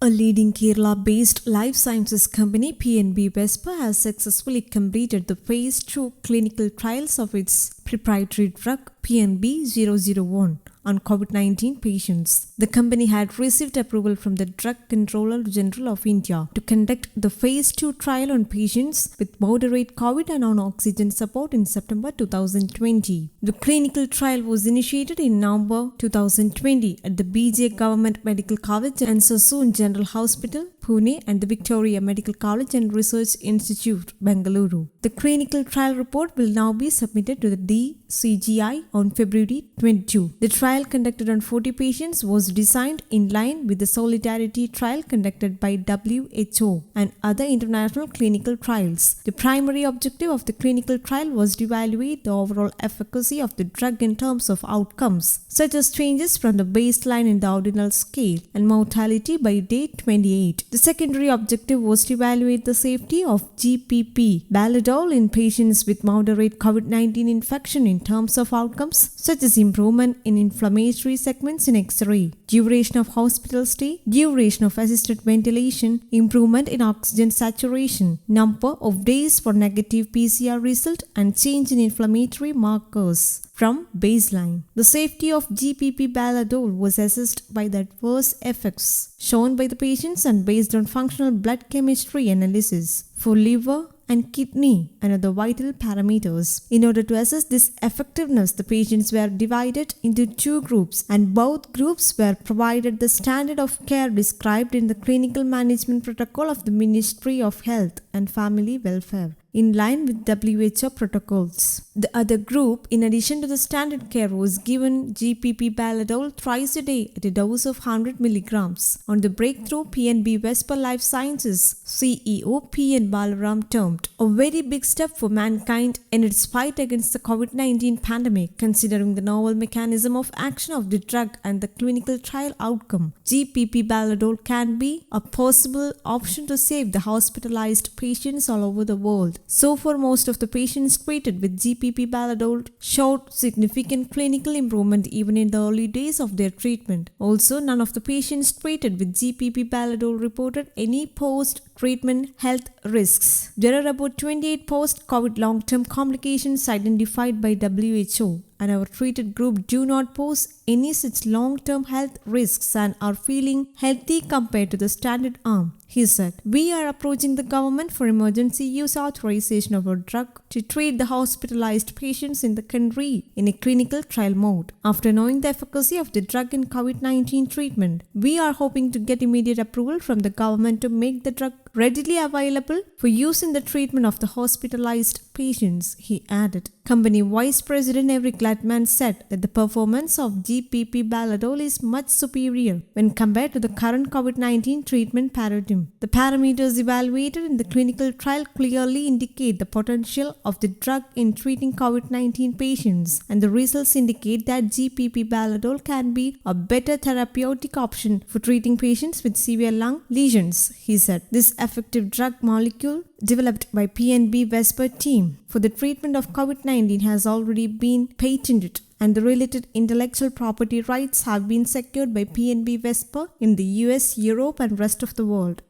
A leading Kerala-based life sciences company, PNB Vesper, has successfully completed the phase 2 clinical trials of its proprietary drug PNB-001 on COVID-19 patients. The company had received approval from the Drug Controller General of India to conduct the phase 2 trial on patients with moderate COVID and on oxygen support in September 2020. The clinical trial was initiated in November 2020 at the BJ Government Medical College and Sassoon General Hospital, Pune, and the Victoria Medical College and Research Institute, Bengaluru. The clinical trial report will now be submitted to the DCGI on February 22. The trial conducted on 40 patients was designed in line with the solidarity trial conducted by WHO and other international clinical trials. The primary objective of the clinical trial was to evaluate the overall efficacy of the drug in terms of outcomes, such as changes from the baseline in the ordinal scale and mortality by day 28. The secondary objective was to evaluate the safety of GPP-Baladol in patients with moderate COVID-19 infection in terms of outcomes such as improvement in inflammatory segments in X-ray, duration of hospital stay, duration of assisted ventilation, improvement in oxygen saturation, number of days for negative PCR result, and change in inflammatory markers from baseline. The safety of GPP-Baladol was assessed by the adverse effects shown by the patients and based on functional blood chemistry analysis for liver and kidney and other vital parameters. In order to assess this effectiveness, the patients were divided into two groups and both groups were provided the standard of care described in the clinical management protocol of the Ministry of Health and Family Welfare, in line with WHO protocols. The other group, in addition to the standard care, was given GPP-Baladol thrice a day at a dose of 100 mg on the breakthrough PNB Vesper Life Sciences CEO P.N. Balaram termed a very big step for mankind in its fight against the COVID-19 pandemic, considering the novel mechanism of action of the drug and the clinical trial outcome. GPP-Baladol can be a possible option to save the hospitalized patients all over the world. So far, most of the patients treated with GPP-Baladol showed significant clinical improvement even in the early days of their treatment. Also, none of the patients treated with GPP-Baladol reported any post-treatment health risks. There are about 28 post-COVID long-term complications identified by WHO, and our treated group do not pose any such long-term health risks and are feeling healthy compared to the standard arm, he said. We are approaching the government for emergency use authorization of our drug to treat the hospitalized patients in the country in a clinical trial mode. After knowing the efficacy of the drug in COVID-19 treatment, we are hoping to get immediate approval from the government to make the drug readily available for use in the treatment of the hospitalized patients, he added. Company Vice President Eric Gladman said that the performance of GPP-Baladol is much superior when compared to the current COVID-19 treatment paradigm. The parameters evaluated in the clinical trial clearly indicate the potential of the drug in treating COVID-19 patients, and the results indicate that GPP-Baladol can be a better therapeutic option for treating patients with severe lung lesions, he said. This effective drug molecule developed by PNB Vesper team for the treatment of COVID-19 has already been patented, and the related intellectual property rights have been secured by PNB Vesper in the US, Europe, and rest of the world.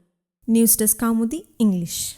News Desk Kaumudy, English.